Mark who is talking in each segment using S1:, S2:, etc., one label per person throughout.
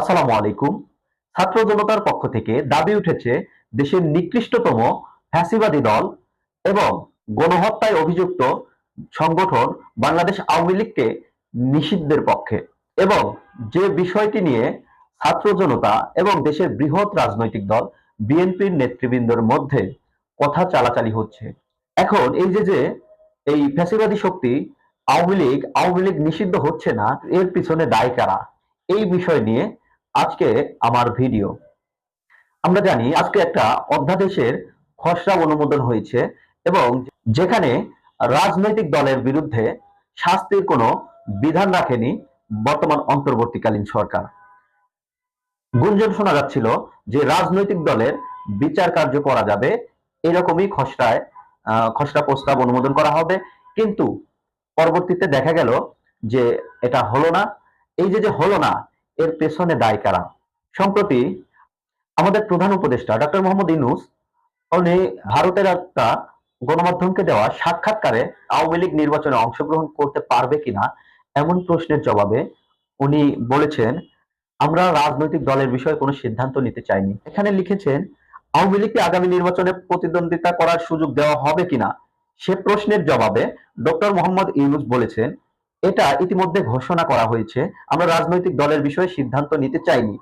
S1: আসসালামু আলাইকুম। ছাত্র জনতার পক্ষ থেকে দাবি উঠেছে দেশের নিকৃষ্টতম ফ্যাসিবাদী দল এবং গণহত্যায় অভিযুক্ত সংগঠন বাংলাদেশ আওয়ামী লীগকে নিষিদ্ধের পক্ষে। এবং যে বিষয়টি নিয়ে ছাত্র জনতা এবং দেশের বৃহৎ রাজনৈতিক দল বিএনপির নেতৃবৃন্দের মধ্যে কথা চালাচালি হচ্ছে। এখন এই যে এই ফ্যাসিবাদী শক্তি আওয়ামী লীগ নিষিদ্ধ হচ্ছে না, এর পিছনে দায় কারা? এই বিষয় নিয়ে আজকে আমার ভিডিও। আমরা জানি আজকে একটা অধ্যাদেশের খসড়া অনুমোদন হয়েছে এবং যেখানে রাজনৈতিক দলের বিরুদ্ধে শাস্তির কোনো বিধান রাখেনি বর্তমান অন্তর্বর্তীকালীন সরকার। গুঞ্জন শোনা যাচ্ছিল যে রাজনৈতিক দলের বিচার কার্য করা যাবে, এরকমই খসড়া প্রস্তাব অনুমোদন করা হবে। কিন্তু পরবর্তীতে দেখা গেল যে এটা হলো না। এই যে হলো না, এর পেছনে দায় কারা? সম্প্রতি আমাদের প্রধান উপদেষ্টা ডক্টর মোহাম্মদ ইউনূস উনি ভারতের একটা গণমাধ্যমকে দেওয়া সাক্ষাৎকারে আওয়ামী লীগ নির্বাচনে অংশগ্রহণ করতে পারবে কিনা এমন প্রশ্নের জবাবে উনি বলেছেন, আমরা রাজনৈতিক দলের বিষয়ে কোনো সিদ্ধান্ত নিতে চাইনি। এখানে লিখেছেন, আওয়ামী লীগকে আগামী নির্বাচনে প্রতিদ্বন্দ্বিতা করার সুযোগ দেওয়া হবে কিনা সে প্রশ্নের জবাবে ডক্টর মোহাম্মদ ইউনূস বলেছেন, এটা ইতিমধ্যে ঘোষণা করা হয়েছে, আমরা রাজনৈতিক দলের বিষয়ে সিদ্ধান্ত নিতে চাইনি।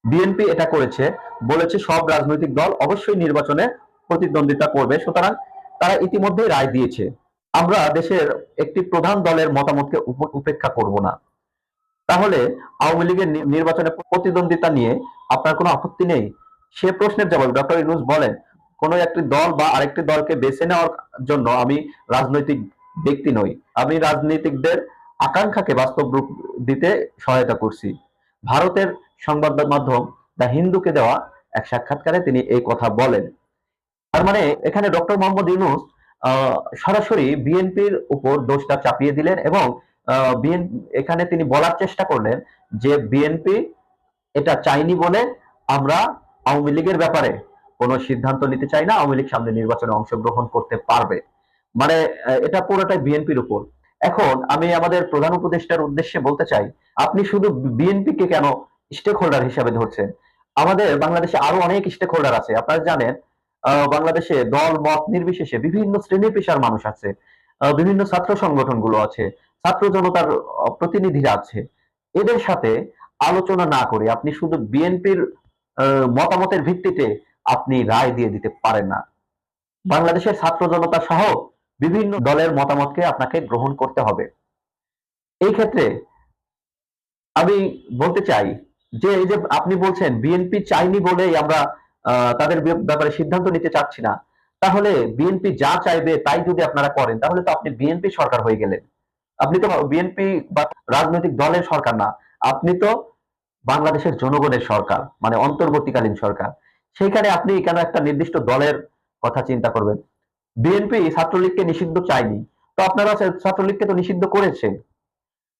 S1: বিএনপি এটা করেছে, বলেছে সব রাজনৈতিক দল অবশ্যই নির্বাচনে প্রতিদ্বন্দ্বিতা করবে, সুতরাং তারা ইতিমধ্যেই রায় দিয়েছে। আমরা দেশের একটি প্রধান দলের মতামতকে উপেক্ষা করব না। তাহলে আওয়ামী লীগের নির্বাচনে প্রতিদ্বন্দ্বিতা নিয়ে আপনার কোনো আপত্তি নেই? সে প্রশ্নের জবাবে ডক্টর ইউনূস বলেন, কোনো একটি দল বা আরেকটি দলকে বেছে নেওয়ার জন্য আমি রাজনৈতিক ব্যক্তি নই, আমি রাজনীতিকদের আকাঙ্ক্ষাকে বাস্তব রূপ দিতে সহায়তা করছি। ভারতের সংবাদ মাধ্যম দ্য হিন্দুকে দেওয়া এক সাক্ষাৎকারে তিনি এই কথা বলেন। তার মানে এখানে ডক্টর মোহাম্মদ ইউনূস সরাসরি বিএনপির উপর দোষটা চাপিয়ে দিলেন এবং এখানে তিনি বলার চেষ্টা করলেন যে বিএনপি এটা চাইনি বলে আমরা আওয়ামী লীগের ব্যাপারে কোনো সিদ্ধান্ত নিতে চাই না, আওয়ামী লীগ সামনে নির্বাচনে অংশগ্রহণ করতে পারবে। মানে এটা পুরোটাই বিএনপির উপর। এখন আমি আমাদের প্রধান উপদেষ্টার উদ্দেশ্যে বলতে চাই, আপনি শুধু বিএনপি কে কেন স্টেক হোল্ডার হিসাবে ধরছেন? আমাদের বাংলাদেশে আরো অনেক স্টেক হোল্ডার আছে। আপনারা জানেন বাংলাদেশে দল মত নির্বিশেষে বিভিন্ন শ্রেণী পেশার মানুষ আছে, বিভিন্ন ছাত্র সংগঠনগুলো আছে, ছাত্র জনতার প্রতিনিধিরা আছে। এদের সাথে আলোচনা না করে আপনি শুধু বিএনপির মতামতের ভিত্তিতে আপনি রায় দিয়ে দিতে পারেন না। বাংলাদেশের ছাত্র জনতা সহ বিভিন্ন দলের মতামতকে আপনাকে গ্রহণ করতে হবে। এই ক্ষেত্রে আমি বলতে চাই যে এই যে আপনি বলছেন বিএনপি চাইনি বলেই আমরা তাদের ব্যাপারে সিদ্ধান্ত নিতে চাচ্ছি না, তাহলে বিএনপি যা চাইবে তাই যদি আপনারা করেন তাহলে তো আপনি বিএনপি সরকার হয়ে গেলেন। আপনি তো বিএনপি বা রাজনৈতিক দলের সরকার না, আপনি তো বাংলাদেশের জনগণের সরকার, মানে অন্তর্বর্তীকালীন সরকার। সেইখানে আপনি কেন একটা নির্দিষ্ট দলের কথা চিন্তা করবেন? বিএনপি ছাত্রলীগকে নিষিদ্ধ চায়নি, তো আপনারা ছাত্রলীগকে তো নিষিদ্ধ করেছেন।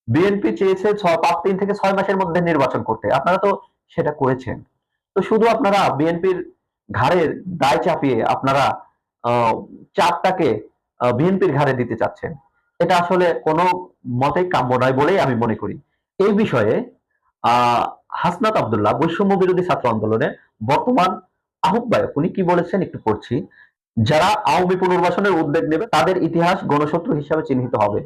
S1: বিএনপি চেয়েছে 3 থেকে 6 মাসের মধ্যে নির্বাচন করতে, আপনারা তো সেটা করেছেন। তো শুধু আপনারা বিএনপির ঘাড়ে দায় চাপিয়ে আপনারা চাপটাকে বিএনপির ঘাড়ে দিতে চাচ্ছেন, এটা আসলে কোনো মতেই কাম্য নয় বলেই আমি মনে করি। এই বিষয়ে আহ হাসনাত আব্দুল্লাহ বৈষম্য বিরোধী ছাত্র আন্দোলনের বর্তমান আহ্বায়ক, উনি কি বলেছেন একটু পড়ছি। যারা আওয়ামী পুনর্বাসনের উদ্যোগ নেবে তাদের ইতিহাস গণশত্রু হিসাবে চিহ্নিত হবে।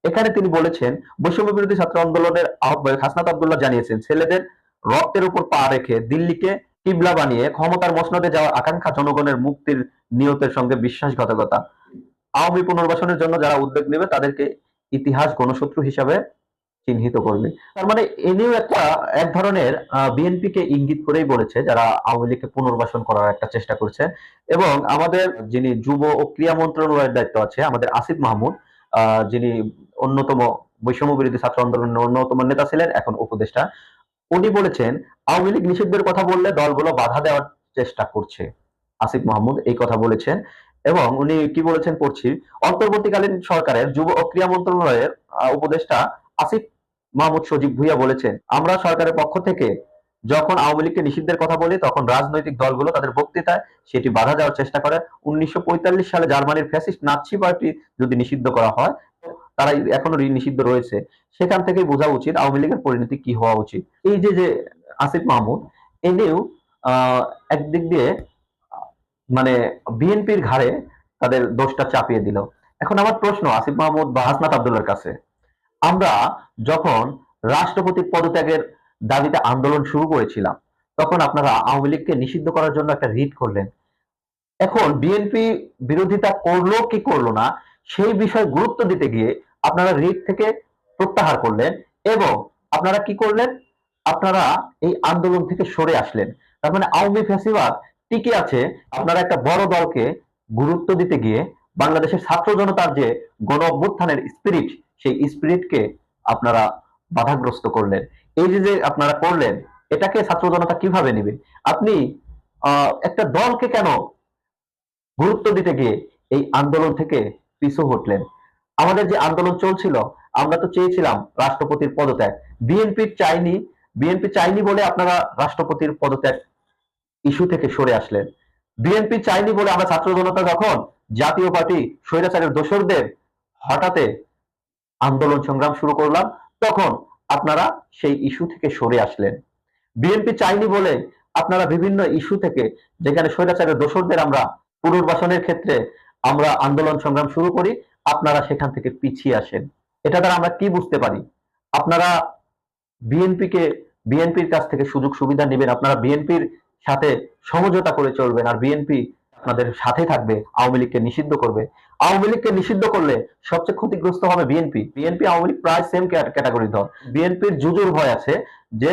S1: এখানে তিনি বলেছেন, বৈষম্য বিরোধী ছাত্র আন্দোলনের আহ্বায়ক হাসনাত আব্দুল্লাহ জানিয়েছেন, ছেলেদের রক্তের উপর পা রেখে দিল্লিকে কিবলা বানিয়ে ক্ষমতার মসনদে যাওয়ার আকাঙ্ক্ষা জনগণের মুক্তির নিয়তের সঙ্গে বিশ্বাসঘাতকতা। আওয়ামী পুনর্বাসনের জন্য যারা উদ্যোগ নেবে তাদেরকে ইতিহাস গণশত্রু হিসাবে চিহ্নিত করবে। তার মানে এনেও এক ধরনের বিএনপি কে ইঙ্গিত করেই বলেছে যারা আওয়ামী লীগকে পুনর্বাসন করার একটা চেষ্টা করছে। এবং আমাদের যিনি যুব ও ক্রীড়া মন্ত্রণালয়ের দায়িত্ব আছে, আমাদের আসিফ মাহমুদ, যিনি অন্যতম বৈষম্য বিরোধী ছাত্র আন্দোলনের অন্যতম নেতা ছিলেন, এখন উপদেষ্টা, উনি বলেছেন আওয়ামী লীগ নিষিদ্ধের কথা বললে দলগুলো বাধা দেওয়ার চেষ্টা করছে। আসিফ মাহমুদ এই কথা বলেছেন। এবং উনি কি বলেছেন পড়ছি, অন্তর্বর্তীকালীন সরকারের যুব ও ক্রীড়া মন্ত্রণালয়ের উপদেষ্টা আসিফ মাহমুদ সজীব ভুইয়া বলেছেন, আমরা সরকারের পক্ষ থেকে যখন আওয়ামী লীগকে নিষিদ্ধের কথা বলি তখন রাজনৈতিক দলগুলো তাদের বক্তৃতায় সেটি বাধা দেওয়ার চেষ্টা করে। 1945 সালে জার্মানির ফ্যাসিস্ট নাৎসি পার্টি যদি নিষিদ্ধ করা হয়, তারা এখনো নিষিদ্ধ রয়েছে, সেখান থেকে বোঝা উচিত আওয়ামী লীগের পরিণতি কি হওয়া উচিত। এই যে যে আসিফ মাহমুদ এনেও একদিক দিয়ে মানে বিএনপির ঘাড়ে তাদের দোষটা চাপিয়ে দিল। এখন আমার প্রশ্ন আসিফ মাহমুদ বা হাসনাত আব্দুল্লাহর কাছে, আমরা যখন রাষ্ট্রপতি পদত্যাগের দাবিতে আন্দোলন শুরু করেছিলাম, তখন আপনারা আওয়ামী লীগকে নিষিদ্ধ করার জন্য একটা রিট করলেন। এখন বিএনপি বিরোধিতা করলো কি করলো না সেই বিষয়ে গুরুত্ব দিতে গিয়ে আপনারা রিট থেকে প্রত্যাহার করলেন এবং আপনারা কি করলেন, আপনারা এই আন্দোলন থেকে সরে আসলেন। তার মানে আওয়ামী ফ্যাসিবাদ টিকে আছে। আপনারা একটা বড় দলকে গুরুত্ব দিতে গিয়ে বাংলাদেশের ছাত্র জনতার যে গণ অভ্যুত্থানের স্পিরিট, সেই স্পিরিটকে আপনারা বাধাগ্রস্ত করলেন। এই যে যে আপনারা করলেন, এটাকে ছাত্র জনতা কিভাবে নেবে? আপনি একটা দলকে কেন গুরুত্ব দিতে গিয়ে এই আন্দোলন থেকে পিছু হটলেন? আমাদের যে আন্দোলন চলছিল, আমরা তো চেয়েছিলাম রাষ্ট্রপতির পদত্যাগ। বিএনপি চাইনি বলে আপনারা রাষ্ট্রপতির পদত্যাগ ইস্যু থেকে সরে আসলেন। বিএনপি চাইনি বলে আমরা ছাত্র জনতা যখন জাতীয় পার্টি স্বৈরাচারের দোসরদের হঠাতে আন্দোলন সংগ্রাম শুরু করলাম, তখন আপনারা সেই ইস্যু থেকে সরে আসলেন। বিএনপি চাইনি বলে আপনারা বিভিন্ন ইস্যু থেকে, যেখানে স্বৈরাচারের দোসরদের আমরা পুনর্বাসনের ক্ষেত্রে আমরা আন্দোলন সংগ্রাম শুরু করি, আপনারা সেখান থেকে পিছিয়ে আসেন। এটা দ্বারা আমরা কি বুঝতে পারি? আপনারা বিএনপির কাছ থেকে সুযোগ সুবিধা নেবেন, আপনারা বিএনপির সাথে সমঝোতা করে চলবেন, আর বিএনপি আপনাদের সাথে থাকবে, আওয়ামী লীগকে নিষিদ্ধ করবে। আওয়ামী লীগকে নিষিদ্ধ করলে সবচেয়ে ক্ষতিগ্রস্ত হবে বিএনপি আওয়ামী লীগ প্রায় সেম ক্যাটাগরি দল। বিএনপির জুজুর ভয় আছে যে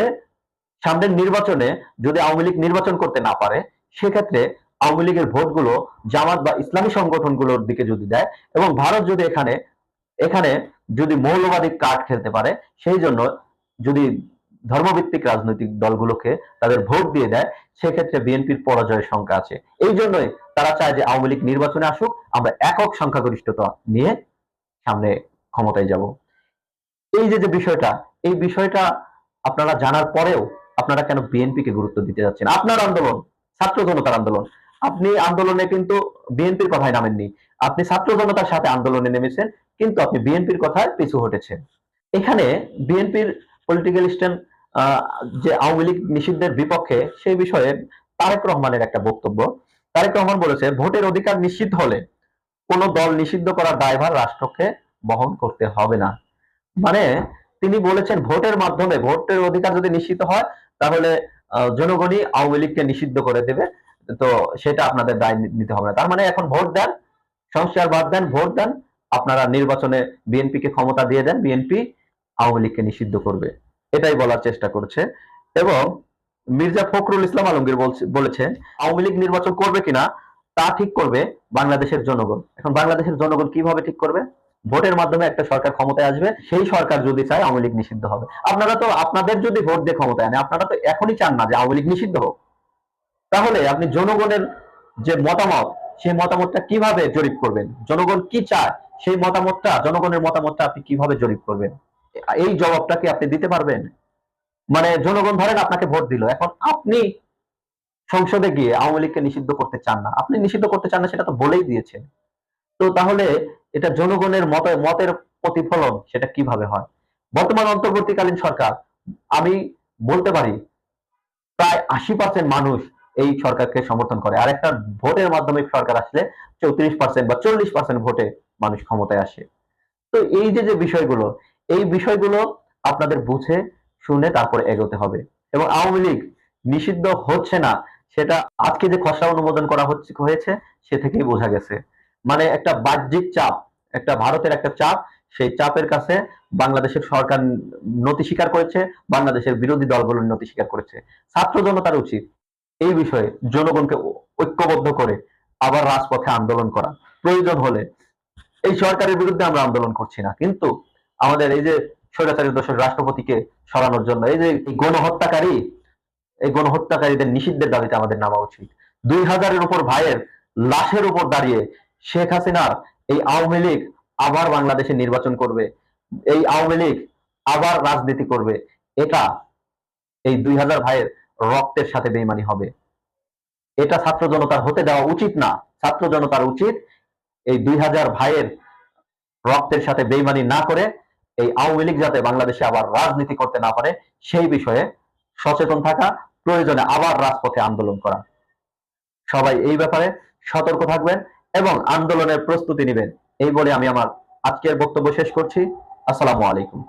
S1: সামনের নির্বাচনে যদি আওয়ামী লীগ নির্বাচন করতে না পারে, সেক্ষেত্রে আওয়ামী লীগের ভোটগুলো জামাত বা ইসলামী সংগঠনগুলোর দিকে যদি দেয় এবং ভারত যদি এখানে এখানে যদি মৌলবাদী কার্ড খেলতে পারে, সেই জন্য যদি ধর্মভিত্তিক রাজনৈতিক দলগুলোকে তাদের ভোট দিয়ে দেয়, সেক্ষেত্রে বিএনপির পরাজয়ের সংখ্যা আছে। এই জন্যই তারা চায় যে আওয়ামী লীগ নির্বাচনে আসুক, আমরা একক সংখ্যাগরিষ্ঠতা নিয়ে সামনে ক্ষমতায় যাব। এই যে যে বিষয়টা, এই বিষয়টা আপনারা জানার পরেও আপনারা কেন বিএনপিকে গুরুত্ব দিতে যাচ্ছেন? আপনার আন্দোলন ছাত্র জনতার আন্দোলন, আপনি আন্দোলনে কিন্তু বিএনপির কথায় নামেননি, আপনি ছাত্র জনতার সাথে আন্দোলনে নেমেছেন, কিন্তু আপনি বিএনপির কথায় পিছু হটেছেন। এখানে বিএনপির পলিটিক্যাল স্ট্যান্ড যে আওয়ামী লীগ নিষিদ্ধের বিপক্ষে, সেই বিষয়ে তারেক রহমানের একটা বক্তব্য। তারেক রহমান বলেছে, ভোটের অধিকার নিশ্চিত হলে কোন দল নিষিদ্ধ করার দায়ভার রাষ্ট্রকে বহন করতে হবে না। মানে তিনি বলেছেন ভোটের মাধ্যমে ভোটের অধিকার যদি নিশ্চিত হয়, তাহলে জনগণই আওয়ামী লীগকে নিষিদ্ধ করে দেবে, তো সেটা আপনাদের দায় নিতে হবে না। তার মানে এখন ভোট দেন, সংস্কার বাদ দেন, ভোট দেন, আপনারা নির্বাচনে বিএনপিকে ক্ষমতা দিয়ে দেন, বিএনপি আওয়ামী লীগকে নিষিদ্ধ করবে, এটাই বলার চেষ্টা করছে। এবং মির্জা ফখরুল ইসলাম আলমগীর বলেছে আওয়ামী লীগ নির্বাচন করবে কিনা তা ঠিক করবে বাংলাদেশের জনগণ। এখন বাংলাদেশের জনগণ কিভাবে ঠিক করবে? ভোটের মাধ্যমে একটা সরকার ক্ষমতায় আসবে, সেই সরকার যদি চায় আওয়ামী লীগ নিষিদ্ধ হবে। আপনারা তো আপনাদের যদি ভোট দিয়ে ক্ষমতায় আনে, আপনারা তো এখনই চান না যে আওয়ামী লীগ নিষিদ্ধ হোক। তাহলে আপনি জনগণের যে মতামত, সেই মতামতটা কিভাবে জরিপ করবেন? জনগণ কি চায় সেই মতামতটা, জনগণের মতামতটা আপনি কিভাবে জরিপ করবেন? এই জবাবটা কি আপনি দিতে পারবেন? মানে জনগণ ধরেন আপনাকে ভোট দিল, এখন আপনি সংসদে গিয়ে আওয়ামী লীগকে নিষিদ্ধ করতে চান না, আপনি নিষিদ্ধ করতে চান না সেটা তো বলেই দিয়েছেন। তো তাহলে এটা জনগণের মতের প্রতিফলন সেটা কিভাবে হয়? বর্তমান অন্তর্বর্তীকালীন সরকার, আমি বলতে পারি প্রায় ৮০% মানুষ এই সরকারকে সমর্থন করে, আর একটা ভোটের মাধ্যমে সরকার আসলে ৩৪% বা ৪০% ভোটে মানুষ ক্ষমতায় আসে। তো এই যে যে বিষয়গুলো, এই বিষয়গুলো আপনাদের বুঝে শুনে তারপরে এগোতে হবে। এবং আওয়ামী লীগ নিষিদ্ধ হচ্ছে না, সেটা আজকে যে খসড়া অনুমোদন করা হয়েছে সে থেকেই বোঝা গেছে। মানে একটা বাহ্যিক চাপ, একটা ভারতের একটা চাপ, সেই চাপের কাছে বাংলাদেশের সরকার নতি স্বীকার করেছে, বাংলাদেশের বিরোধী দলগুলো নতি স্বীকার করেছে। ছাত্র জনতার উচিত এই বিষয়ে জনগণকে ঐক্যবদ্ধ করে আবার রাজপথে আন্দোলন করা, প্রয়োজন হলে এই সরকারের বিরুদ্ধে আমরা আন্দোলন করছি না, কিন্তু আমাদের এই যে স্বৈরাচারী দোষের রাষ্ট্রপতিকে সরানোর জন্য, এই গণহত্যাকারীদের নিষিদ্ধের দাবিতে আমাদের নামা উচিত। ২০০০-এর উপর ভাইয়ের লাশের উপর দাঁড়িয়ে শেখ হাসিনার এই আওয়ামী লীগ আবার বাংলাদেশে নির্বাচন করবে, এই আওয়ামী লীগ আবার রাজনীতি করবে, এটা এই ২০০০ ভাইয়ের রক্তের সাথে বেইমানি হবে। এটা ছাত্র জনতার হতে দেওয়া উচিত না। ছাত্র জনতার উচিত এই ২০০০ ভাইয়ের রক্তের সাথে বেইমানি না করে এই আওয়ামী লীগ যাতে বাংলাদেশে আবার রাজনীতি করতে না পারে সেই বিষয়ে সচেতন থাকা, প্রয়োজনে আবার রাজপথে আন্দোলন করা। সবাই এই ব্যাপারে সতর্ক থাকবেন এবং আন্দোলনের প্রস্তুতি নেবেন, এই বলে আমি আমার আজকের বক্তব্য শেষ করছি। আসসালামু আলাইকুম।